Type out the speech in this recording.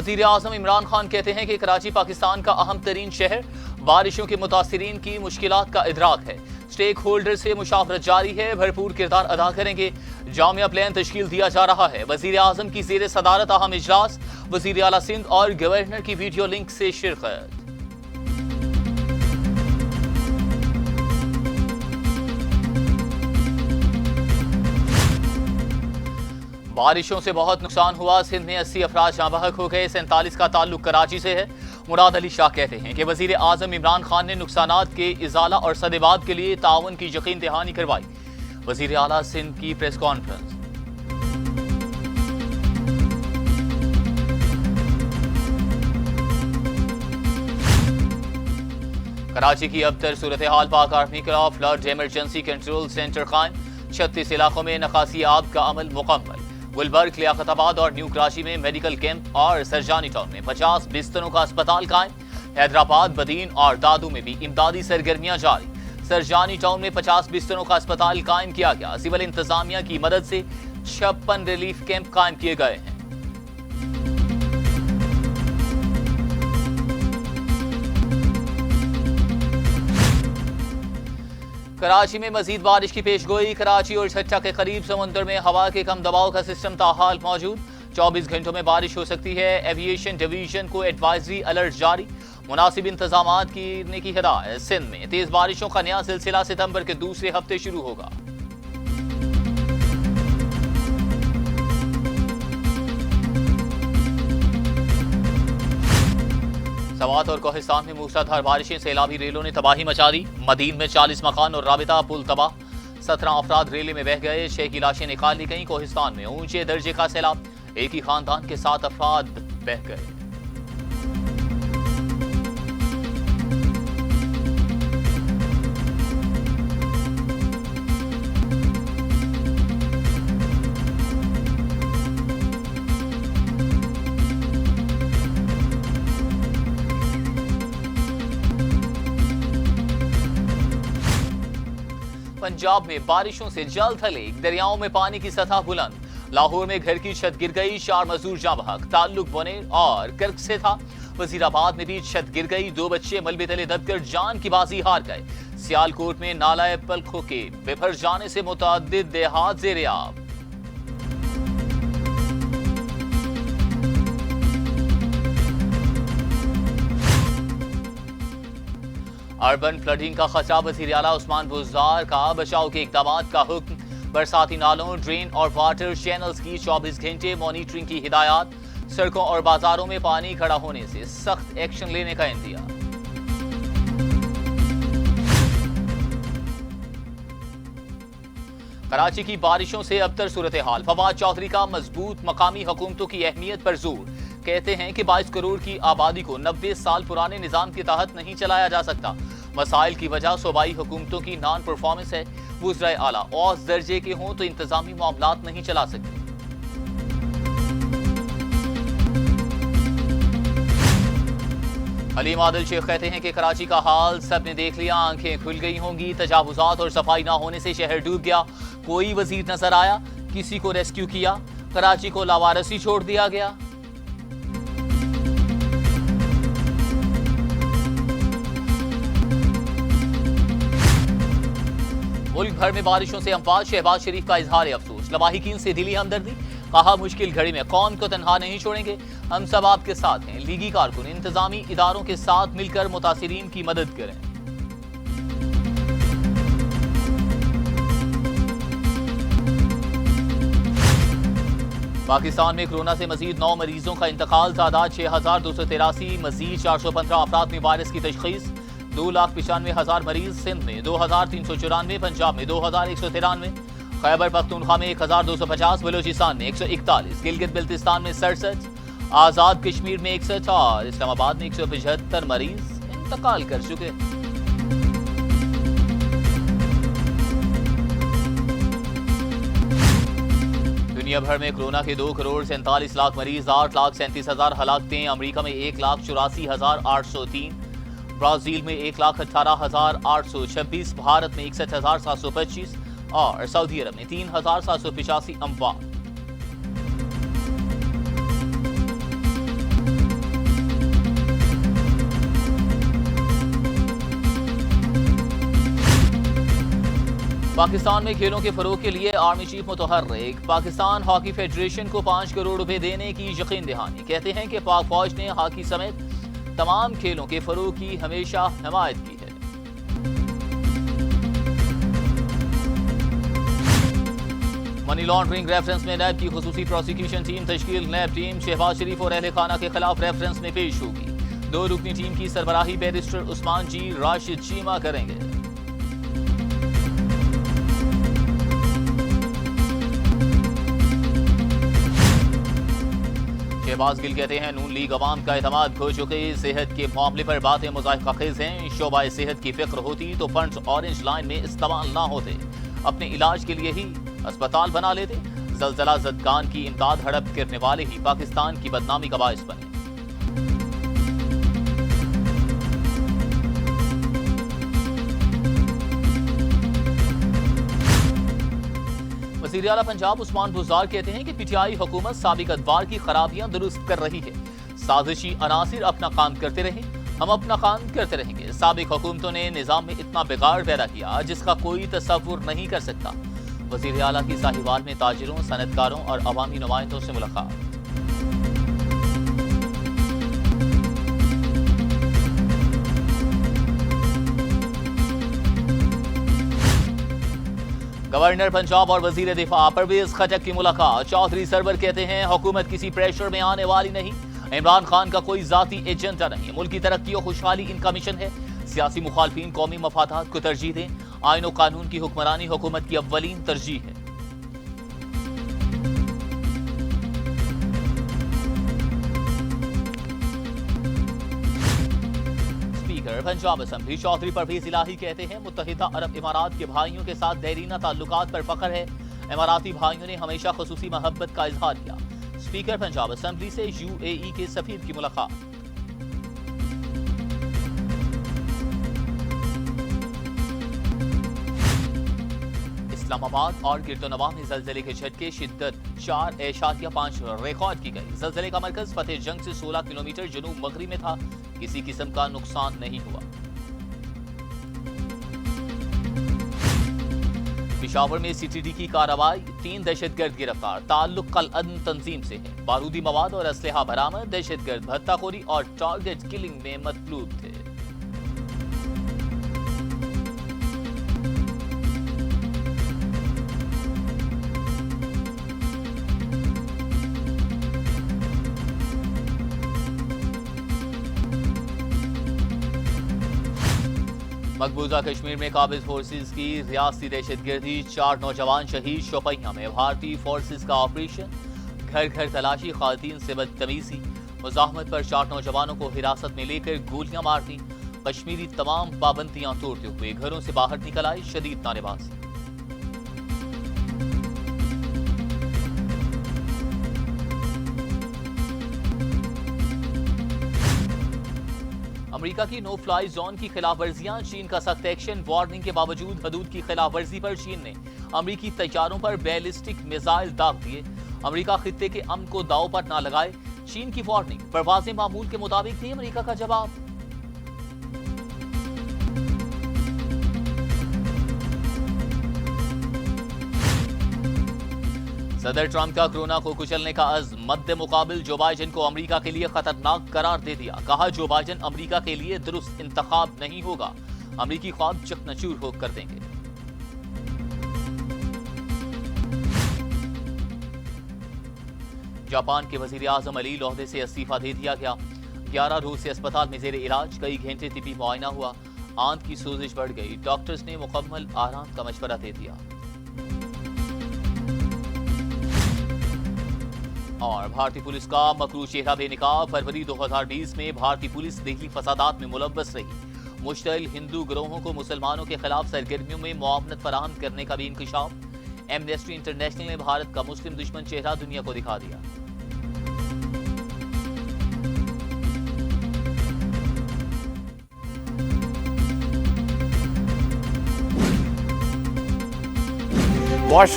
वज़ीर आज़म इमरान खान कहते हैं कि कराची पाकिस्तान का अहम तरीन शहर, बारिशों के मुतासिरीन की मुश्किलात का इदराक है। स्टेक होल्डर से मुशावरत जारी है, भरपूर किरदार अदा करेंगे। जामिया प्लान तश्कील दिया जा रहा है। वज़ीर आज़म की ज़ेर सदारत अहम इजलास, वज़ीर आला सिंध और गवर्नर की वीडियो लिंक से शिरकत। बारिशों से बहुत नुकसान हुआ। सिंध में 80 अफराद जाँबहक हो गए। 47 का ताल्लुक कराची से है। मुराद अली शाह कहते हैं कि वज़ीर आज़म इमरान खान ने नुकसानात के इजाला और सदेबाद के लिए ताउन की यकीन दहानी करवाई। वज़ीर आला सिंध की प्रेस कॉन्फ्रेंस। कराची की अबतर सूरत हाल, पाक आर्मी का फ्लड इमरजेंसी कंट्रोल सेंटर कायम। 36 इलाकों में नकासी आब का अमल मुकम्मल। गुलबर्ग, लियाकताबाद और न्यू कराची में मेडिकल कैंप और सरजानी टाउन में 50 बिस्तरों का अस्पताल कायम। हैदराबाद, बदीन और दादू में भी इमदादी सरगर्मियां जारी। सरजानी टाउन में 50 बिस्तरों का अस्पताल कायम किया गया। सिविल इंतजामिया की मदद से 56 रिलीफ कैंप कायम किए गए हैं। कराची में मजीद बारिश की पेशगोई। कराची और छट्टा के करीब समुद्र में हवा के कम दबाव का सिस्टम ताहाल मौजूद। 24 घंटों में बारिश हो सकती है। एविएशन डिवीजन को एडवाइजरी अलर्ट जारी। मुनासिब इंतजामात करने की हिदायत। सिंध में तेज बारिशों का नया सिलसिला सितंबर के दूसरे हफ्ते शुरू होगा। सवात और कोहिस्तान में मूसलाधार बारिशें, सैलाबी रेलों ने तबाही मचा दी। मदीन में 40 मकान और राबिता पुल तबाह। 17 अफराद रेले में बह गए। 6 की लाशें निकाल ली गईं। कोहिस्तान में ऊंचे दर्जे का सैलाब, एक ही खानदान के 7 अफराद बह गए। पंजाब में बारिशों से जल थले, दरियाओं में पानी की सतह बुलंद। लाहौर में घर की छत गिर गई। 4 मजदूर जाँ बहक। ताल्लुक बोनेर और कर्क से था। वजीराबाद में भी छत गिर गई। 2 बच्चे मलबे तले दबकर जान की बाजी हार गए। सियालकोट में नाला पलखों के बिफर जाने से मुतअद्दिद देहात ज़ेर-ए-आब। अर्बन फ्लडिंग का खतरा, वज़ीर आला उस्मान बुज़दार का बचाव के इक़दामात का हुक्म। बरसाती नालों, ड्रेन और वाटर चैनल्स की 24 घंटे मॉनिटरिंग की हिदायत। सड़कों और बाजारों में पानी खड़ा होने से सख्त एक्शन लेने का इंदिया। कराची की बारिशों से अबतर सूरत हाल। फवाद चौधरी का मजबूत मकामी हुकूमतों की अहमियत पर जोर। कहते हैं कि 22 करोड़ की आबादी को 90 साल पुराने निजाम के तहत नहीं चलाया जा सकता। मसाइल की वजह सूबाई हुकूमतों की नॉन परफॉर्मेंस है। वज़राए आला औस दर्जे के हों तो इंतजामी मामलात नहीं चला सकते। हलीम आदिल शेख कहते हैं कि कराची का हाल सबने देख लिया, आंखें खुल गई होंगी। तजावुजात और सफाई ना होने से शहर डूब गया। कोई वजीर नजर आया, किसी को रेस्क्यू किया। कराची को लावारसी छोड़ दिया गया। मुल्क भर में बारिशों से अमवात। शहबाज शरीफ का इजहार अफसोस। लवाहिकीन से दिली हमदर्दी। कहा मुश्किल घड़ी में कौम को तन्हा नहीं छोड़ेंगे, हम सब आपके साथ हैं। लीगी कारकुन इंतजामी इदारों के साथ मिलकर मुतासिरीन की मदद करें। पाकिस्तान में कोरोना से मजीद 9 मरीजों का इंतकाल। तादाद 6283। मजीद 415 अफराद में वायरस की तशखीस। 2,95,000 मरीज। सिंध में 2394, पंजाब में 2193, खैबर पख्तूनख्वा में 1250, बलूचिस्तान में 141, गिलगित बिल्तिस्तान में 67, आजाद कश्मीर में 61 और इस्लामाबाद में 175 मरीज इंतकाल कर चुके। दुनिया भर में कोरोना के 2 करोड़ 47 लाख मरीज, 8,37,000 हलाकतें। अमेरिका में 1,84,803, ब्राजील में 1,18,826, भारत में 61,725 और सऊदी अरब में 3,785 अमवात। पाकिस्तान में खेलों के फरोग के लिए आर्मी चीफ मुतहर्रिक। पाकिस्तान हॉकी फेडरेशन को 5 करोड़ रुपए देने की यकीन दहानी। कहते हैं कि पाक फौज ने हॉकी समेत तमाम खेलों के फरोग की हमेशा हिमायत की है। मनी लॉन्ड्रिंग रेफरेंस में नैब की खुसूसी प्रोसिक्यूशन टीम तश्कील। नैब टीम शहबाज शरीफ और अहले खाना के खिलाफ रेफरेंस में पेश होगी। 2 रुकनी टीम की सरबराही बैरिस्टर उस्मान जी राशिद चीमा करेंगे। शहबाज गिल कहते हैं नून लीग अवाम का एतमाद खो चुके। सेहत के मामले पर बातें मुज़ाहिक़ाखेज़ हैं। शोबा सेहत की फिक्र होती तो फंड्स ऑरेंज लाइन में इस्तेमाल ना होते, अपने इलाज के लिए ही अस्पताल बना लेते। ज़लज़ला ज़दगान की इमदाद हड़प करने वाले ही पाकिस्तान की बदनामी का बाइस बने। वज़ीर आला पंजाब उस्मान बुज़दार कहते हैं कि पीटीआई हुकूमत साबिक अदवार की खराबियां दुरुस्त कर रही है। साजिशी अनासिर अपना काम करते रहे, हम अपना काम करते रहेंगे। साबिक हुकूमतों ने निज़ाम में इतना बिगाड़ पैदा किया जिसका कोई तसव्वुर नहीं कर सकता। वज़ीर आला की साहिवाल में ताजिरों, सनतकारों और अवामी नुमाइंदों से मुलाकात। गवर्नर पंजाब और वजीर दिफा परवेज खटक की मुलाकात। चौधरी सरवर कहते हैं हुकूमत किसी प्रेशर में आने वाली नहीं। इमरान खान का कोई जाती एजेंडा नहीं, मुल्क की तरक्की और खुशहाली इनका मिशन है। सियासी मुखालफिन कौमी मफादात को तरजीह दें। आईन और कानून की हुक्मरानी हुकूमत की अव्वलीन तरजीह है। पंजाब असम्बली चौधरी परवेज इलाही कहते हैं मुत्तहिदा अरब इमारात के भाइयों के साथ देरीना ताल्लुकात पर फख्र है। इमाराती भाइयों ने हमेशा खुसूसी मोहब्बत का इजहार किया। स्पीकर पंजाब असम्बली से यूएई के सफीर की मुलाकात। इस्लामाबाद और गिरदोनवा में जलजले के झटके शिद्दत 4.5 रिकॉर्ड की गई। जलजले का मरकज फतेह जंग से 16 किलोमीटर जनूब मगरिब में था। किसी किस्म का नुकसान नहीं हुआ। पेशावर में सीटीडी की कार्रवाई, 3 दहशतगर्द गिरफ्तार। ताल्लुक कल-अदन तंजीम से है। बारूदी मवाद और असलहा बरामद। दहशतगर्द भत्ताखोरी और टारगेट किलिंग में मतलूब थे। मकबूजा कश्मीर में काबिज फोर्सेज की रियासती दहशतगर्दी, 4 नौजवान शहीद। शोपियां में भारतीय फोर्सेज का ऑपरेशन। घर घर तलाशी, खातून से बदतमीजी। मुजाहमत पर 4 नौजवानों को हिरासत में लेकर गोलियां मार दी। कश्मीरी तमाम पाबंदियां तोड़ते हुए घरों से बाहर निकल आए। शदीद नारेबाजी। अमेरिका की नो फ्लाई जोन की खिलाफ वर्जियां। चीन का सख्त एक्शन। वार्निंग के बावजूद हदूद की खिलाफ वर्जी पर चीन ने अमेरिकी तैयारों पर बैलिस्टिक मिसाइल दाग दिए। अमेरिका खित्ते के अमन को दांव पर ना लगाए। चीन की वार्निंग, परवाजें मामूल के मुताबिक थी। अमेरिका का जवाब। सदर ट्रंप का कोरोना को कुचलने का अज़्म। मद्दे मुकाबिल जो बाइडेन को अमेरिका के लिए खतरनाक करार दे दिया। कहा जो बाइडेन अमेरिका के लिए दुरुस्त इंतखाब नहीं होगा। अमेरिकी ख्वाब चकनाचूर हो कर देंगे। जापान के वजीर आजम अली लोहदे से इस्तीफा दे दिया गया। 11 रोज से अस्पताल में जेर इलाज। कई घंटे तिब्बी मुआयना हुआ। आंत की सोजिश बढ़ गई। डॉक्टर्स ने मुकम्मल आराम का मशवरा दे दिया। और भारतीय पुलिस का मकरू चेहरा बेनकाब। फरवरी 2020 में भारतीय पुलिस दिल्ली फसादात में मुलव्वस रही। मुश्तइल हिंदू गिरोहों को मुसलमानों के खिलाफ सरगर्मियों में मुआवनत फराहम करने का भी इंकशाफ। एमनेस्टी इंटरनेशनल ने भारत का मुस्लिम दुश्मन चेहरा दुनिया को दिखा दिया।